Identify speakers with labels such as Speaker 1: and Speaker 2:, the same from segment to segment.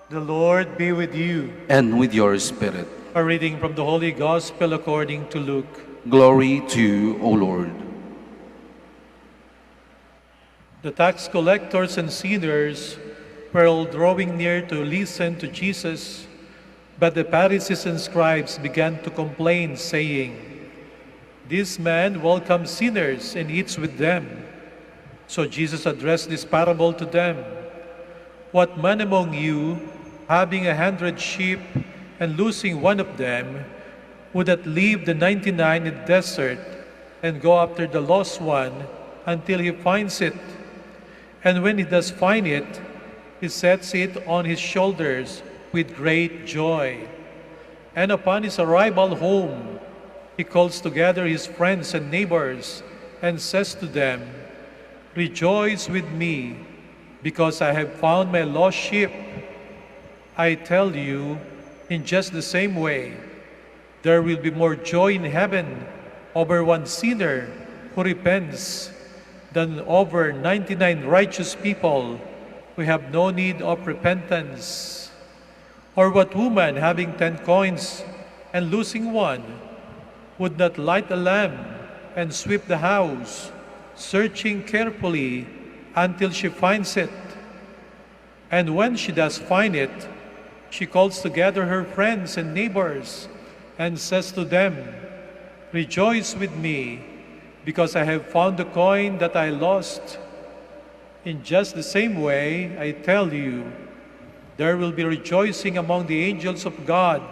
Speaker 1: The Lord be with you.
Speaker 2: and with your spirit.
Speaker 1: A reading from the Holy Gospel according to Luke.
Speaker 2: Glory to you, O Lord.
Speaker 1: The tax collectors and sinners were all drawing near to listen to Jesus, but the Pharisees and scribes began to complain, saying, "This man welcomes sinners and eats with them." So Jesus addressed this parable to them. "What man among you, having 100 sheep and losing one of them, would not leave the 99 in the desert and go after the lost one until he finds it? And when he does find it, he sets it on his shoulders with great joy. And upon his arrival home, he calls together his friends and neighbors and says to them, 'Rejoice with me, because I have found my lost sheep.' I tell you, in just the same way, there will be more joy in heaven over one sinner who repents than over 99 righteous people who have no need of repentance. Or what woman, having 10 coins and losing one, would not light a lamp and sweep the house, searching carefully until she finds it? And when she does find it, she calls together her friends and neighbors and says to them, 'Rejoice with me, because I have found the coin that I lost.' In just the same way, I tell you, there will be rejoicing among the angels of God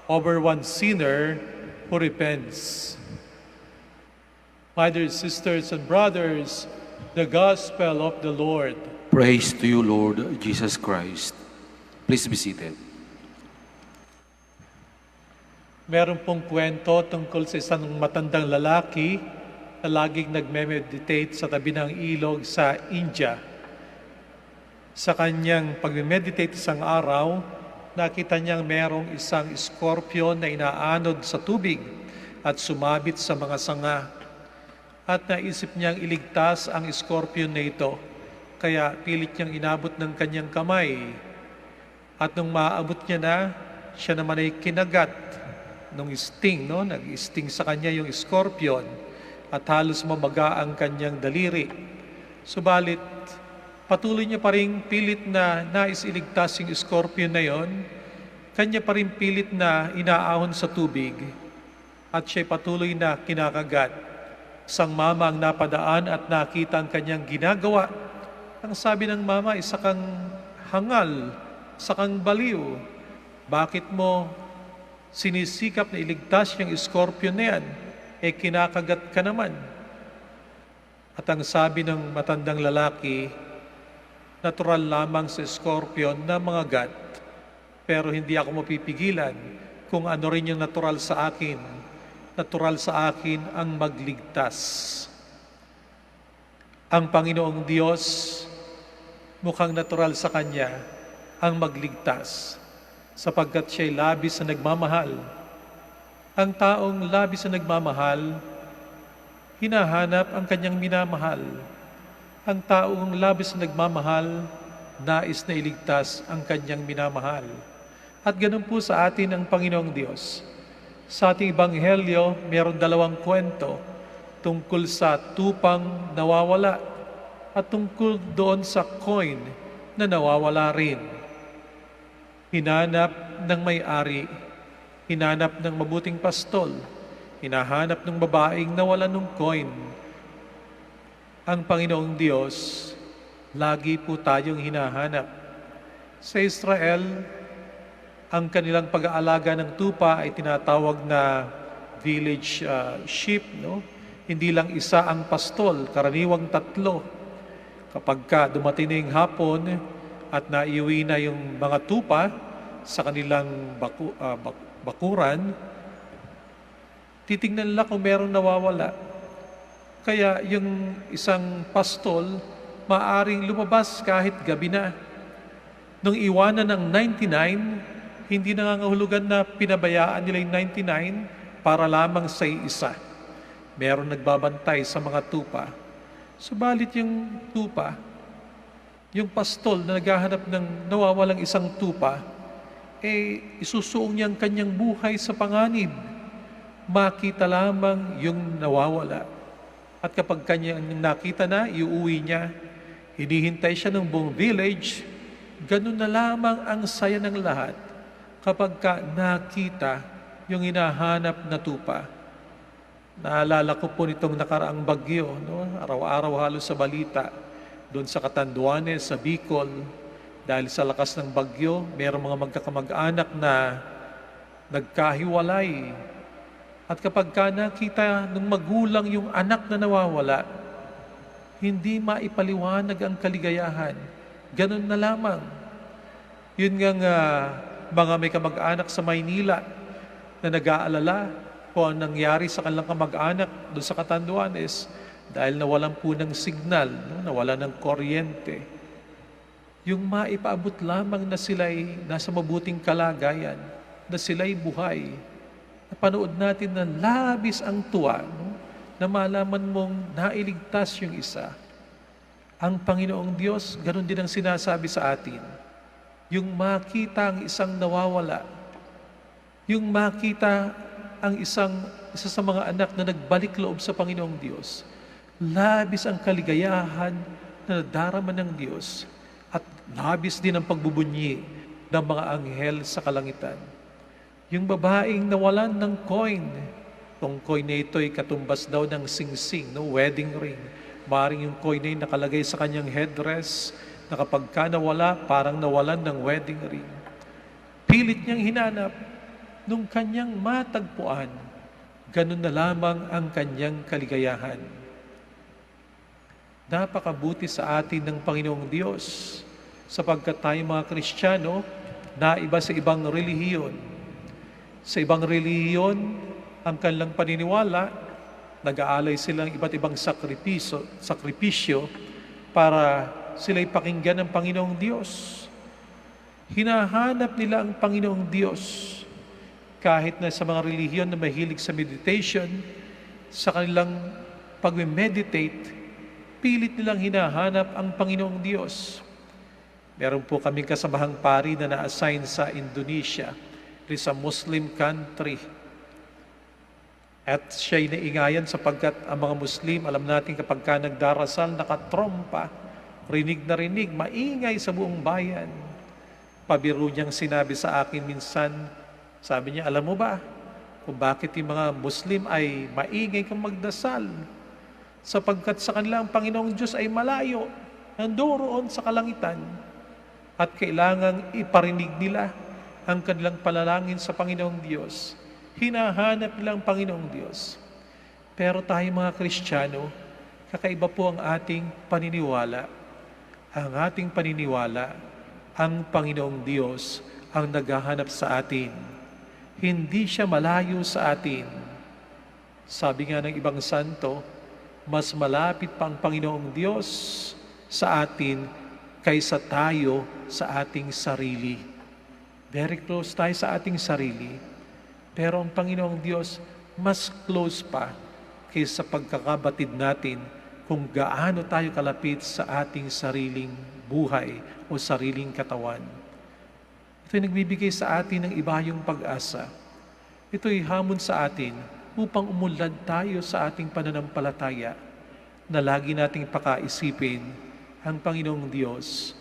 Speaker 1: over one sinner who repents." My dear sisters and brothers, the Gospel of the Lord.
Speaker 2: Praise to you, Lord Jesus Christ. Please be seated.
Speaker 1: Meron pong kwento tungkol sa isang matandang lalaki na laging nagme-meditate sa tabi ng ilog sa India. Sa kanyang pag-meditate isang araw, nakita niyang merong isang scorpion na inaanod sa tubig at sumabit sa mga sanga. At naisip niyang iligtas ang scorpion na ito, kaya pilit niyang inabot ng kanyang kamay. At nung maabot niya na, siya naman ay kinagat nung sting, no? Nag-sting sa kanya yung scorpion at halos mamaga ang kanyang daliri. Subalit, patuloy niya pa rin pilit na nais iligtas yung scorpion na yon, kanya pa rin pilit na inaahon sa tubig at siya'y patuloy na kinakagat. Isang mama ang napadaan at nakita ang kanyang ginagawa. Ang sabi ng mama, isa kang hangal, isa kang baliw. Bakit mo sinisikap na iligtas yung scorpion na yan? Kinakagat ka naman. At ang sabi ng matandang lalaki, natural lamang sa scorpion na mga gat, pero hindi ako mapipigilan kung ano rin yung natural sa akin. Natural sa akin ang magligtas. Ang Panginoong Diyos, mukhang natural sa Kanya ang magligtas, sapagkat siya'y labis na nagmamahal. Ang taong labis na nagmamahal, hinahanap ang kanyang minamahal. Ang taong labis na nagmamahal, nais na iligtas ang kanyang minamahal. At ganun po sa atin ang Panginoong Diyos. Sa ating Ebanghelyo, mayroon 2 kwento tungkol sa tupang nawawala at tungkol doon sa coin na nawawala rin. Hinanap ng may-ari, hinanap ng mabuting pastol, hinahanap ng babaeng nawala ng coin. Ang Panginoong Diyos, lagi po tayong hinahanap. Sa Israel, ang kanilang pag-aalaga ng tupa ay tinatawag na village sheep, no? Hindi lang isa ang pastol, karaniwang 3. Kapag dumating na yung hapon at naiuwi na yung mga tupa sa kanilang bakuran, titingnan nila kung merong nawawala. Kaya yung isang pastol, maaring lumabas kahit gabi na. Nung iwanan ng 99, hindi nangangahulugan na pinabayaan nila yung 99 para lamang sa isa. Meron nagbabantay sa mga tupa. Subalit yung tupa, Yung pastol na naghahanap ng nawawalang isang tupa, isusuong niya ang kanyang buhay sa panganib. Makita lamang yung nawawala. At kapag kanyang nakita na, iuwi niya, hinihintay siya ng buong village, ganun na lamang ang saya ng lahat kapag nakita yung hinahanap na tupa. Naalala ko po nitong nakaraang bagyo, no? Araw-araw halos sa balita, doon sa Catanduanes, sa Bicol, dahil sa lakas ng bagyo, mayroong mga magkakamag-anak na nagkahiwalay. At kapag nakita ng magulang yung anak na nawawala, hindi maipaliwanag ang kaligayahan. Ganun na lamang. Yun nga mga may kamag-anak sa Maynila na nag-aalala kung ang nangyari sa kanilang kamag-anak doon sa Catanduanes dahil nawalan po ng signal, no? Nawalan ng kuryente. Yung maipaabot lamang na sila'y nasa mabuting kalagayan, na sila'y buhay. Napanood natin na labis ang tuwa, no? Na malaman mong nailigtas yung isa. Ang Panginoong Diyos, ganun din ang sinasabi sa atin. Yung makita ang isang nawawala, yung makita ang isa sa mga anak na nagbalik loob sa Panginoong Diyos, labis ang kaligayahan na nadarama ng Diyos at labis din ang pagbubunyi ng mga anghel sa kalangitan. Yung babaeng nawalan ng coin, itong coin na ito ay katumbas daw ng singsing, no? Wedding ring. Maring yung coin na yun nakalagay sa kanyang headdress, na kapag nawala, parang nawalan ng wedding ring. Pilit niyang hinanap, nung kanyang matagpuan, ganun na lamang ang kanyang kaligayahan. Napakabuti sa atin ng Panginoong Diyos, sapagkat tayo mga Kristiyano, naiba sa ibang relihiyon. Sa ibang relihiyon, ang kanilang paniniwala, nag-aalay silang iba't ibang sakripisyo para sila'y pakinggan ng Panginoong Diyos. Hinahanap nila ang Panginoong Diyos kahit na sa mga relihiyon na mahilig sa meditation, sa kanilang pag-meditate, pilit nilang hinahanap ang Panginoong Diyos. Meron po kaming kasamahang pari na na-assign sa Indonesia, sa Muslim country. At siya'y naingayan sapagkat ang mga Muslim, alam natin kapag nagdarasal, nakatrompa, rinig na rinig, maingay sa buong bayan. Pabiro niyang sinabi sa akin minsan, sabi niya, alam mo ba kung bakit yung mga Muslim ay maingay kang magdasal? Sapagkat sa kanilang Panginoong Diyos ay malayo, nandoon sa kalangitan. At kailangang iparinig nila ang kanilang panalangin sa Panginoong Diyos. Hinahanap nila ang Panginoong Diyos. Pero tayo mga Kristiyano, kakaiba po ang ating paniniwala. Ang ating paniniwala, ang Panginoong Diyos ang naghahanap sa atin. Hindi siya malayo sa atin. Sabi nga ng ibang santo, mas malapit pa ang Panginoong Diyos sa atin kaysa tayo sa ating sarili. Very close tayo sa ating sarili. Pero ang Panginoong Diyos mas close pa kaysa pagkakabatid natin kung gaano tayo kalapit sa ating sariling buhay o sariling katawan. Ito'y nagbibigay sa atin ng ibayong pag-asa. Ito'y hamon sa atin upang umunlad tayo sa ating pananampalataya na lagi nating pakaisipin ang Panginoong Diyos.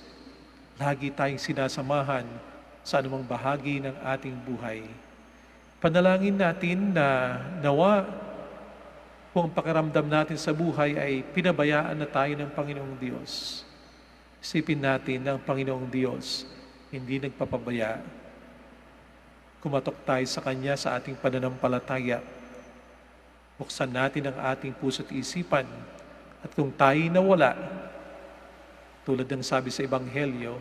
Speaker 1: Lagi tayong sinasamahan sa anumang bahagi ng ating buhay. Panalangin natin na nawa kung ang pakiramdam natin sa buhay ay pinabayaan na tayo ng Panginoong Diyos. Isipin natin na ang Panginoong Diyos hindi nagpapabaya. Kumatok tayo sa Kanya sa ating pananampalataya. Buksan natin ang ating puso't isipan. At kung tayo nawala, tulad ng sabi sa Ebanghelyo,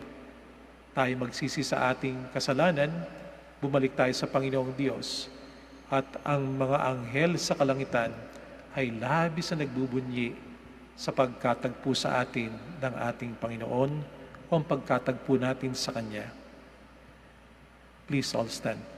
Speaker 1: tayo magsisi sa ating kasalanan, bumalik tayo sa Panginoong Diyos. At ang mga anghel sa kalangitan ay labis na nagbubunyi sa pagkatagpo sa atin ng ating Panginoon o ang pagkatagpo natin sa Kanya. Please all stand.